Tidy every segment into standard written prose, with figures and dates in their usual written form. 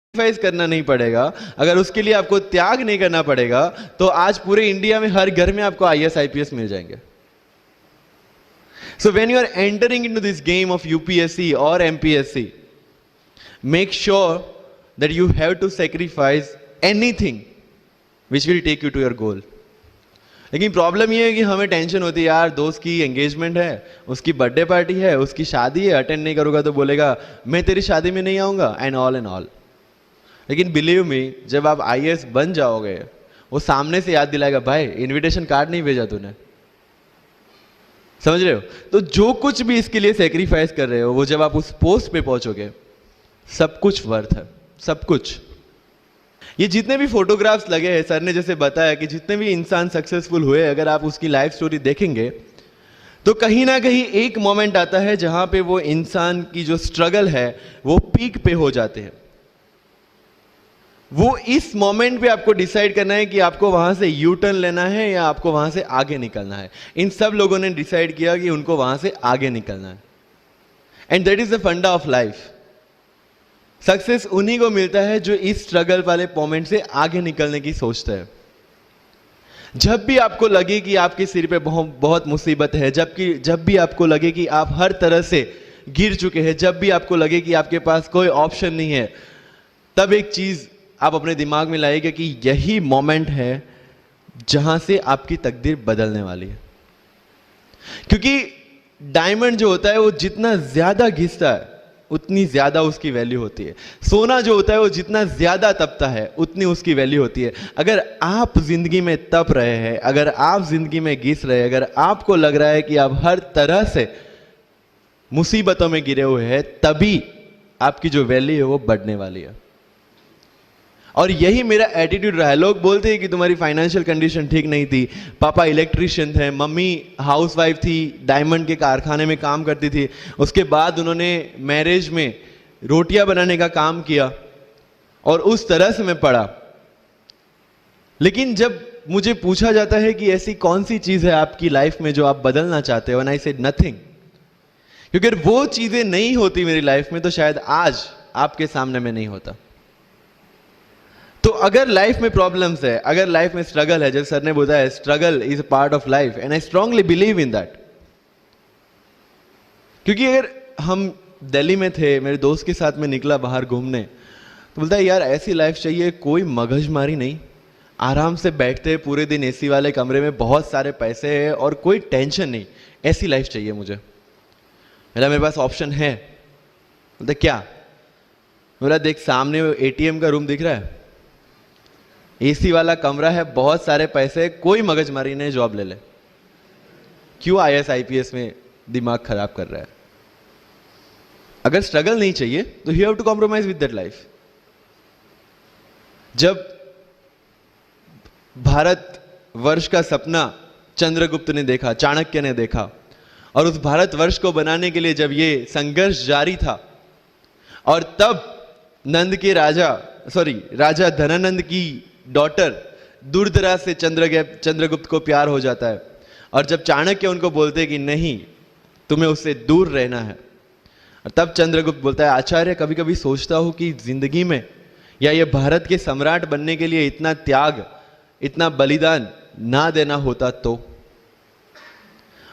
Sacrifice करना नहीं पड़ेगा, अगर उसके लिए आपको त्याग नहीं करना पड़ेगा, तो आज पूरे इंडिया में हर घर में आपको आईएएस आईपीएस मिल जाएंगे. So when you are entering into this game of UPSC or MPSC, make sure that you have to sacrifice anything which will take you to your goal. लेकिन प्रॉब्लम ये है कि हमें टेंशन होती है, यार दोस्त की एंगेजमेंट है, उसकी बर्थडे पार्टी है, उसकी शादी है, अटेंड नहीं करूंगा तो बोलेगा मैं तेरी शादी में नहीं आऊंगा, एंड ऑल. लेकिन बिलीव मी, जब आप आईएएस बन जाओगे, वो सामने से याद दिलाएगा, भाई इनविटेशन कार्ड नहीं भेजा तूने. समझ रहे हो? तो जो कुछ भी इसके लिए सेक्रीफाइस कर रहे हो, वो जब आप उस पोस्ट पे पहुंचोगे, सब कुछ वर्थ है, सब कुछ. ये जितने भी फोटोग्राफ्स लगे हैं, सर ने जैसे बताया कि जितने भी इंसान सक्सेसफुल हुए, अगर आप उसकी लाइफ स्टोरी देखेंगे तो कहीं ना कहीं एक मोमेंट आता है जहां पे वो इंसान की जो स्ट्रगल है वो पीक पे हो जाते हैं. वो इस मोमेंट पे आपको डिसाइड करना है कि आपको वहां से यू टर्न लेना है या आपको वहां से आगे निकलना है. इन सब लोगों ने डिसाइड किया कि उनको वहां से आगे निकलना है. एंड दैट इज द फंडा ऑफ लाइफ. सक्सेस उन्हीं को मिलता है जो इस स्ट्रगल वाले मोमेंट से आगे निकलने की सोचते हैं. जब भी आपको लगे कि आपके सिर पे बहुत मुसीबत है, जब भी आपको लगे कि आप हर तरह से गिर चुके हैं, जब भी आपको लगे कि आपके पास कोई ऑप्शन नहीं है, तब एक चीज आप अपने दिमाग में लाइएगा कि यही मोमेंट है जहां से आपकी तकदीर बदलने वाली है. क्योंकि डायमंड जो होता है वो जितना ज्यादा घिसता है उतनी ज्यादा उसकी वैल्यू होती है. सोना जो होता है वो जितना ज्यादा तपता है उतनी उसकी वैल्यू होती है. अगर आप जिंदगी में तप रहे हैं, अगर आप जिंदगी में घिस रहे हैं, अगर आपको लग रहा है कि आप हर तरह से मुसीबतों में गिरे हुए हैं, तभी आपकी जो वैल्यू है वो बढ़ने वाली है. और यही मेरा एटीट्यूड रहा है. लोग बोलते हैं कि तुम्हारी फाइनेंशियल कंडीशन ठीक नहीं थी, पापा इलेक्ट्रिशियन थे, मम्मी हाउसवाइफ थी, डायमंड के कारखाने में काम करती थी, उसके बाद उन्होंने मैरिज में रोटियां बनाने का काम किया और उस तरह से मैं पढ़ा. लेकिन जब मुझे पूछा जाता है कि ऐसी कौन सी चीज है आपकी लाइफ में जो आप बदलना चाहते हो, एंड आई सेड नथिंग. क्योंकि अगर वो चीजें नहीं होती मेरी लाइफ में तो शायद आज आपके सामने मैं नहीं होता. तो अगर लाइफ में प्रॉब्लम्स है, अगर लाइफ में स्ट्रगल है, जैसे सर ने बताया struggle is a part of life, and I strongly believe in that. क्योंकि अगर हम दिल्ली में थे, मेरे दोस्त के साथ में निकला बाहर घूमने, तो बोलता है यार ऐसी लाइफ चाहिए, कोई मगजमारी नहीं, आराम से बैठते हैं पूरे दिन एसी वाले कमरे में, बहुत सारे पैसे हैं और कोई टेंशन नहीं, ऐसी लाइफ चाहिए मुझे. मेरे पास ऑप्शन है. बोलता क्या? बोला देख सामने एटीएम का रूम दिख रहा है, एसी वाला कमरा है, बहुत सारे पैसे, कोई मगजमारी नहीं, जॉब ले ले. क्यों आईएएस आईपीएस में दिमाग खराब कर रहा है? अगर स्ट्रगल नहीं चाहिए तो you have to compromise with that life. जब भारत वर्ष का सपना चंद्रगुप्त ने देखा, चाणक्य ने देखा, और उस भारत वर्ष को बनाने के लिए जब ये संघर्ष जारी था, और तब राजा धनानंद की डॉटर दूरदराज से चंद्रगुप्त को प्यार हो जाता है, और जब चाणक्य उनको बोलते कि नहीं तुम्हें उससे दूर रहना है, और तब चंद्रगुप्त बोलता है आचार्य कभी कभी सोचता हूं कि जिंदगी में या ये भारत के सम्राट बनने के लिए इतना त्याग, इतना बलिदान ना देना होता तो.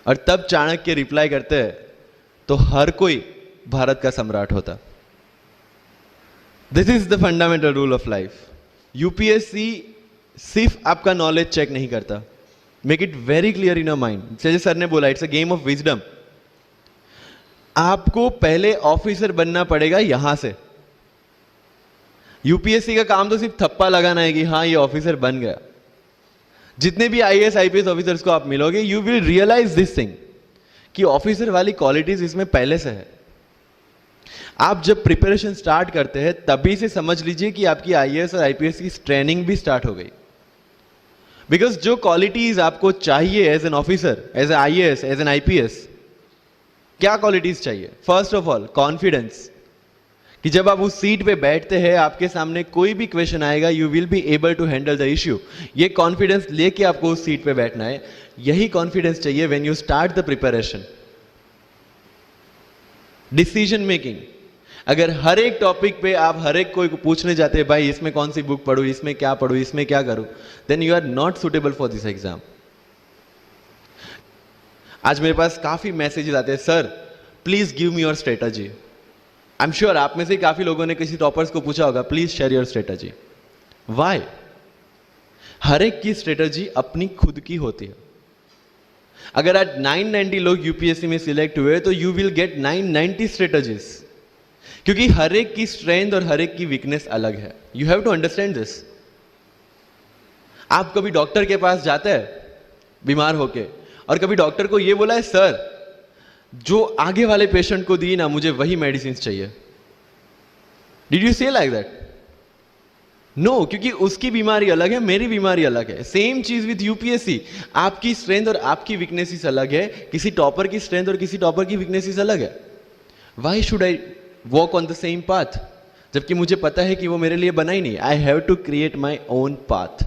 और तब चाणक्य रिप्लाई करते हैं तो हर कोई भारत का सम्राट होता. This is the fundamental rule of life. UPSC सिर्फ आपका नॉलेज चेक नहीं करता. Make it very clear in your mind. जैसे सर ने बोला, it's a game of wisdom. आपको पहले ऑफिसर बनना पड़ेगा यहां से. यूपीएससी का काम तो सिर्फ थप्पा लगाना है कि हाँ ये ऑफिसर बन गया. जितने भी आईएएस आईपीएस ऑफिसर्स को आप मिलोगे, you will realise this thing कि ऑफिसर वाली क्वालिटीज इसमें पहले से है. आप जब प्रिपरेशन स्टार्ट करते हैं तभी से समझ लीजिए कि आपकी आईएएस और आईपीएस की ट्रेनिंग भी स्टार्ट हो गई. बिकॉज जो क्वालिटीज आपको चाहिए as an officer, as an IAS, as an IPS, क्या क्वालिटीज चाहिए? फर्स्ट ऑफ ऑल कॉन्फिडेंस, कि जब आप उस सीट पे बैठते हैं, आपके सामने कोई भी क्वेश्चन आएगा, you will be able to handle the issue. ये कॉन्फिडेंस लेके आपको उस सीट पे बैठना है. यही कॉन्फिडेंस चाहिए when you start the preparation. Decision making, अगर हर एक टॉपिक पे आप हर एक कोई को पूछने जाते हैं भाई इसमें कौन सी बुक पढूं, इसमें क्या पढूं, इसमें क्या करूं, then you are not suitable for this exam. आज मेरे पास काफी मैसेजेस आते हैं, sir please give me your strategy. I am sure आप में से काफी लोगों ने किसी टॉपर्स को पूछा होगा please share your strategy. Why? हर एक की स्ट्रेटजी अपनी खुद की होती है। अगर आज 990 लोग यूपीएससी में सिलेक्ट हुए तो यू विल गेट 990 स्ट्रेटजीज, क्योंकि हर एक की स्ट्रेंथ और हर एक की वीकनेस अलग है। You have to understand this. आप कभी डॉक्टर के पास जाते हैं बीमार होके और कभी डॉक्टर को यह बोला है सर जो आगे वाले पेशेंट को दी ना मुझे वही मेडिसिन चाहिए? डिड यू से लाइक दैट? नो, क्योंकि उसकी बीमारी अलग है, मेरी बीमारी अलग है। सेम चीज विद यूपीएससी, आपकी स्ट्रेंथ और आपकी वीकनेसेस अलग है, किसी टॉपर की स्ट्रेंथ और किसी टॉपर की वीकनेसेस अलग है। Why should I walk on the same path, जबकि मुझे पता है कि वो मेरे लिए बना ही नहीं। I have to create my own path.